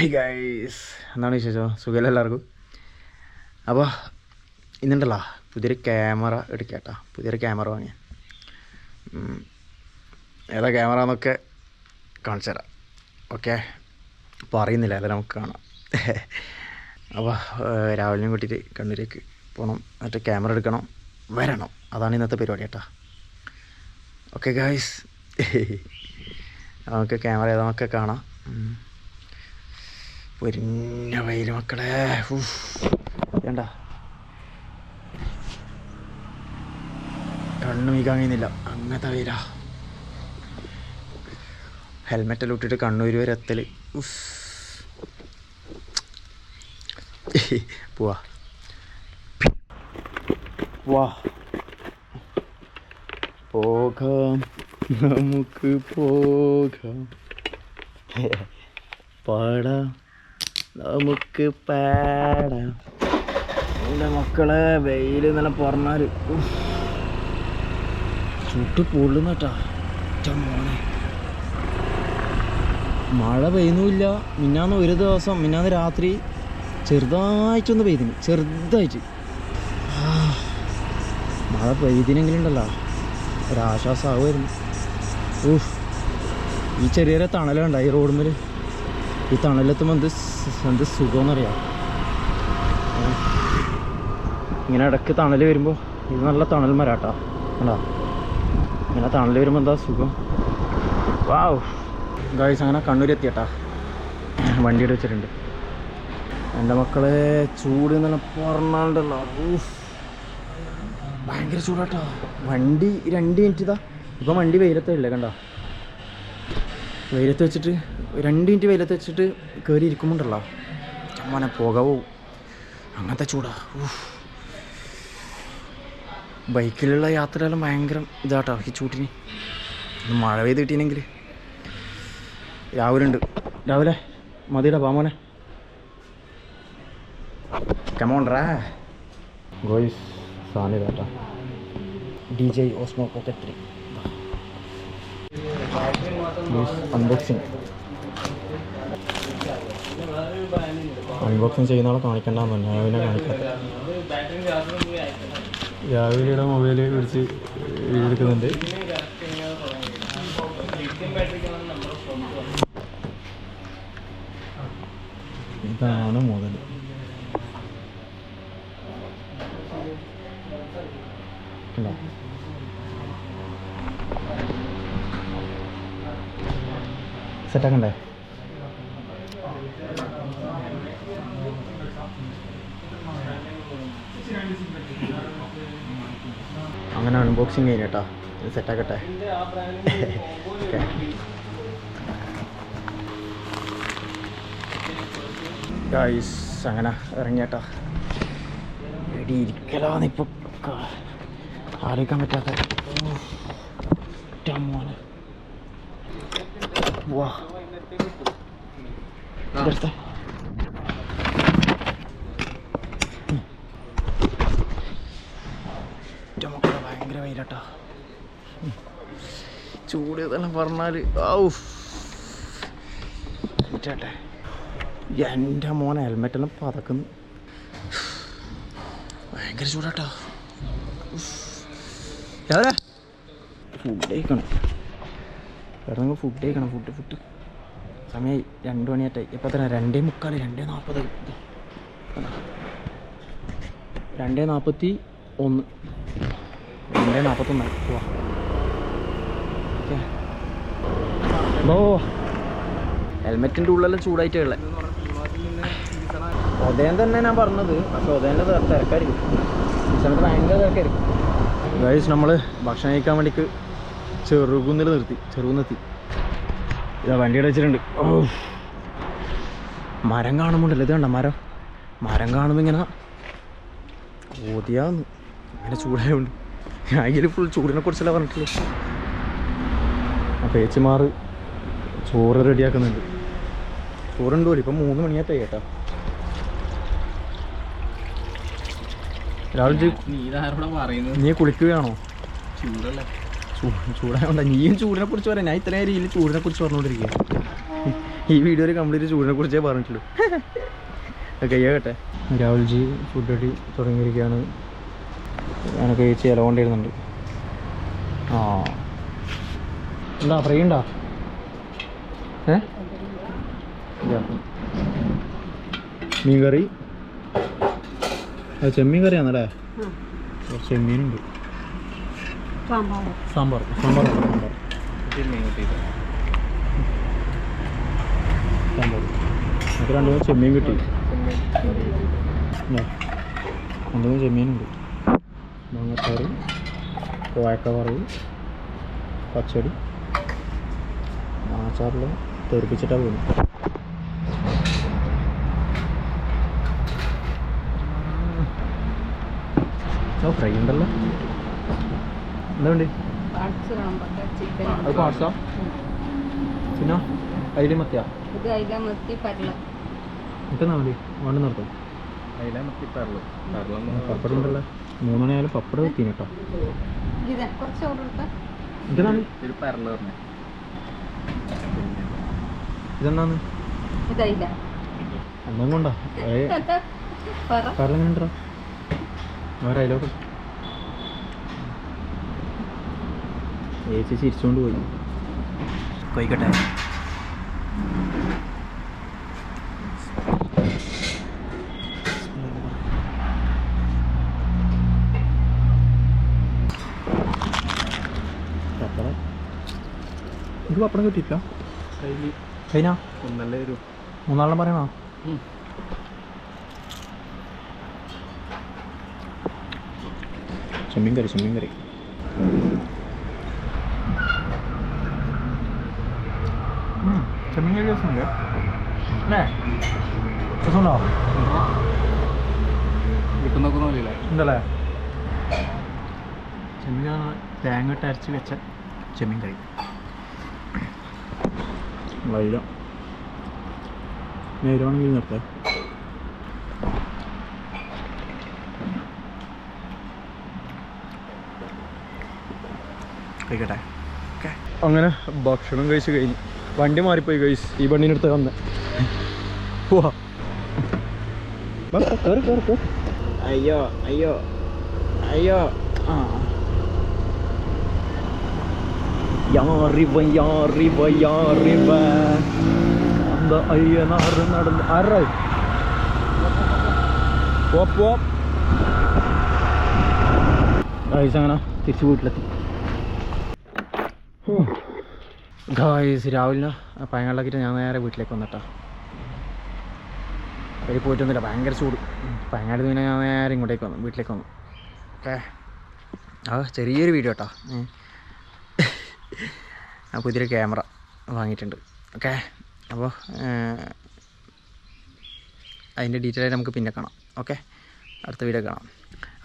High guys, എന്താണ് വിശേഷം? സുഖമല്ല എല്ലാവർക്കും. അപ്പോൾ ഇന്നുണ്ടല്ലോ പുതിയൊരു ക്യാമറ എടുക്കട്ടാ. പുതിയൊരു ക്യാമറ വാങ്ങിയ ഏതാ ക്യാമറ എന്നൊക്കെ കാണിച്ചു തരാം. ഓക്കെ, അപ്പോൾ അറിയുന്നില്ല, അത് നമുക്ക് കാണാം. അപ്പോൾ രാവിലെയും കൂട്ടിയിട്ട് കണ്ണൂരേക്ക് പോകണം, മറ്റേ ക്യാമറ എടുക്കണം, വരണം. അതാണ് ഇന്നത്തെ പരിപാടി കേട്ടോ. ഓക്കെ ഗൈസ്, നമുക്ക് ക്യാമറ ഏതാന്നൊക്കെ കാണാം. പൊരിഞ്ഞ വെയിൽ മക്കളെ, വേണ്ട കണ്ണ് മീക്കാൻ കഴിയുന്നില്ല, അങ്ങനത്തെ വെയിലാ. ഹെൽമെറ്റെല്ലാം ഇട്ടിട്ട് കണ്ണൂർ വരെ എത്തൽ. പോവാ പോവാ പോകാം, നമുക്ക് പോകാം, പാടാം, നമുക്ക് പാടാം. എൻ്റെ മക്കളെ വെയിൽ എന്നല്ല പറഞ്ഞാൽ ചുട്ട് പൊള്ളുന്നട്ടാ. മോനെ മഴ പെയ്യുന്നുമില്ല. മിന്നാന്ന് ഒരു ദിവസം, മിന്നാന്ന് രാത്രി ചെറുതായിട്ടൊന്ന് പെയ്തിന്, ചെറുതായിട്ട്. മഴ പെയ്തിനെങ്കിലും ഉണ്ടല്ലോ ഒരാശ്വാസമാകുമായിരുന്നു. ഈ ചെറിയ ചെറിയ തണലുണ്ട ഈ റോഡുമ്മേൽ. ഈ തണലെത്തുമ്പോൾ എന്ത് സുഖമെന്നറിയാം. ഇങ്ങനെ ഇടയ്ക്ക് തണൽ വരുമ്പോൾ, ഇത് നല്ല തണൽ മരാട്ടാ കണ്ടാ. ഇങ്ങനെ തണൽ വരുമ്പോൾ എന്താ സുഖം. വാവ് ഗായ്സ്, അങ്ങനെ കണ്ണൂർ എത്തിയട്ടാ. വണ്ടിയുടെ വെച്ചിട്ടുണ്ട്. എൻ്റെ മക്കളെ ചൂട് എന്നല്ല പറഞ്ഞാണ്ടല്ലോ, ഭയങ്കര ചൂടാട്ടോ. വണ്ടി 2 മിനിറ്റ് ഇതാ ഇപ്പം വണ്ടി വെയിലത്തില്ലേ കണ്ട. വെയിലത്ത് വെച്ചിട്ട് 2 മിനിറ്റ് വെയിലത്ത് വെച്ചിട്ട് കയറി ഇരിക്കുമ്പോണ്ടല്ലോ ചമ്മനെ പോകവോ, അങ്ങനത്തെ ചൂടാ. ബൈക്കിലുള്ള യാത്രയെല്ലാം ഭയങ്കര ഇതാട്ടോ ഈ ചൂട്ടിന്. മഴ പെയ്ത് കിട്ടിയെങ്കിൽ രാവിലെ ഉണ്ട്. രാവിലെ മതിയുടെ പാമോനെ കമോണ്ടറാ ഗോയ്സ്. സാധനം ഇതാട്ടാ, DJ Osmo Pocket 3 unboxing. Unboxing ചെയ്യുന്ന ആളെ കാണിക്കണ്ടെന്ന് പറഞ്ഞു. രാവിലെ കാണിക്കാത്ത. രാവിലെയുടെ മൊബൈൽ പിടിച്ച് എടുക്കുന്നുണ്ട്. ഇതാണ് മുതൽ. സെറ്റാക്കണ്ടേ? അങ്ങനെ അൺബോക്സിങ് കഴിഞ്ഞേട്ടാ. ഇത് സെറ്റാക്കട്ടെ. ഗൈസ് അങ്ങനെ ഇറങ്ങിയേട്ടാ. എടി ഇരിക്കലാന്ന് ഇപ്പം ആലോചിക്കാൻ പറ്റാത്ത. മോനെ വാ ഇതെടുത്ത. മക്കളെ ഭയങ്കര വെയിലാട്ടാ. ചൂട് ഇതെല്ലാം പറഞ്ഞാൽ ചേട്ടെ. എൻ്റെ മോനെ ഹെൽമെറ്റെല്ലാം പതക്കുന്നു. ഭയങ്കര ചൂടാട്ടോ. ഫുഡ് കഴിക്കണം, കിടന്ന് ഫുഡ് കഴിക്കണം. ഫുഡ് സമയമായി 2 മണിയായിട്ടായി. ഇപ്പോൾ തന്നെ 2:45, 2:40, 2:41, 2:41. പോവാ. ഓക്കെ, ഓ ഹെൽമെറ്റിൻ്റെ ഉള്ളെല്ലാം ചൂടായിട്ടേ ഉള്ളത്. ഉദയം തന്നെ ഞാൻ പറഞ്ഞത്, പക്ഷെ ഉദയൻ്റെ തിരക്കായിരിക്കും. സ്ഥലത്ത് ഭയങ്കര തിരക്കായിരിക്കും. ഗൈസ്, നമ്മൾ ഭക്ഷണം കഴിക്കാൻ വേണ്ടിക്ക് ചെറുകുന്നെത്തി. ഇതാ വണ്ടിയുടെ വെച്ചിട്ടുണ്ട്. മരം കാണുമ്പോണ്ടല്ലോ, ഇത് കണ്ട മരം കാണുമ്പോൾ ഇങ്ങനെ ഓതിയാന്ന്. അങ്ങനെ ചൂടായതുകൊണ്ട് ഞാൻ ഇതിൽ ഫുൾ ചൂടിനെ കുറിച്ചല്ല പറഞ്ഞിട്ടുള്ളൂ. അപ്പോൾ ഏച്ചിമാർ ചോറ് റെഡിയാക്കുന്നുണ്ട്. ചോറുണ്ട് പോലും. ഇപ്പം 3 മണിയായിട്ടായി കേട്ടോ. രാവിലെ നീ കുളിക്കുകയാണോ? ചൂടായോണ്ടാ നീയും ചൂടിനെ കുറിച്ച് പറയാം. ഞാൻ ഇത്രയും രീതിയിൽ ചൂടിനെ കുറിച്ച് പറഞ്ഞുകൊണ്ടിരിക്കുക. ഈ വീഡിയോയിൽ കംപ്ലീറ്റ് ചൂടിനെ കുറിച്ചേ പറഞ്ഞിട്ടുള്ളൂ. കയ്യാകട്ടെ. രാഹുൽജി ഫുഡ് അടി തുടങ്ങിയിരിക്കുകയാണ്. ഞാനൊക്കെ ചേച്ചി ഇല കൊണ്ടിരുന്നുണ്ട്. ആ എന്താ ഫ്രൈ ഉണ്ടോ? മീൻ കറി, ചെമ്മീൻ കറിയാണല്ലേ? ചെമ്മീനുണ്ട്. സാമ്പാർ സാമ്പാർ സാമ്പാർ സാമ്പാർ നമുക്ക് രണ്ടുമൂന്ന് ചെമ്മീൻ കിട്ടി. രണ്ടുമൂന്ന് ചെമ്മീനുണ്ട്. മാങ്ങച്ചാറ്, കോയക്ക വറവ്, പച്ചടി. മാങ്ങച്ചാറിൽ തെറിപ്പിച്ചിട്ടാണ് പോകുന്നത്. ഫ്രൈ ഉണ്ടല്ലോ. എന്താ വേണ്ടി? അത് പാർട്സാ? പിന്നെ അയില മത്തിയാ? ഇട്ടെന്നാ മതി. വേണ്ട നിർത്തും. പപ്പടം ഉണ്ടല്ലോ. 3 മണിയായാലും പപ്പടം എത്തിന് കേട്ടോ. ഇതെന്നാന്ന്? എന്തും കൊണ്ടാ പറലെങ്ങനെയുണ്ടോ? വേറെ അതിലോട്ട് ചേച്ചി ചിരിച്ചുകൊണ്ട് പോയി. കഴിക്കട്ടെ. പപ്പടം ഇത് പപ്പടം കിട്ടിയിട്ടില്ല. കഴിഞ്ഞാ 3 പറയണോ? ചെമ്മീൻ കറി ചെമ്മീൻ കറി. ചെമ്മീൻ കറി രസമുണ്ട് അല്ലേ? രസമുണ്ടോ? ഉണ്ടല്ലേ? ചെമ്മീൻ തേങ്ങ ഇട്ട് അരച്ച് വെച്ച ചെമ്മീൻ കറി. വൈല നേരമാണെങ്കിൽ നിർത്തേ. കഴിക്കട്ടെ. അങ്ങനെ ഭക്ഷണം കഴിച്ച് കഴിഞ്ഞ് വണ്ടി മാറിപ്പോയി കഴിച്ച്. ഈ വണ്ടീൻ്റെ അടുത്ത് വന്ന് പോവാ. അയ്യോ അയ്യോ അയ്യോ. ആ നടന്ന് ആരാ അങ്ങനെ തിരിച്ച് വീട്ടിലെത്തി. ഗായ്സ് രാവിലെ പയങ്ങളിലാക്കിയിട്ട് ഞാൻ നേരെ വീട്ടിലേക്ക് വന്നിട്ടാ. അതിൽ പോയിട്ടൊന്നുമില്ല, ഭയങ്കര ചൂട്. പയങ്ങാടി പിന്നെ ഞാൻ നേരെ ഇങ്ങോട്ടേക്ക് വന്നു, വീട്ടിലേക്ക് വന്നു. ഓക്കെ, ചെറിയൊരു വീഡിയോ കേട്ടോ. ഞാൻ പുതിയൊരു ക്യാമറ വാങ്ങിയിട്ടുണ്ട്. ഓക്കെ, അപ്പോൾ അതിൻ്റെ ഡീറ്റെയിൽ ആയിട്ട് നമുക്ക് പിന്നെ കാണാം. ഓക്കെ, അടുത്ത വീഡിയോ കാണാം.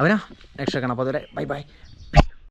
അവനാ നെക്സ്റ്റ് കാണാം. അപ്പോൾ അതുവരെ ബൈ ബൈ.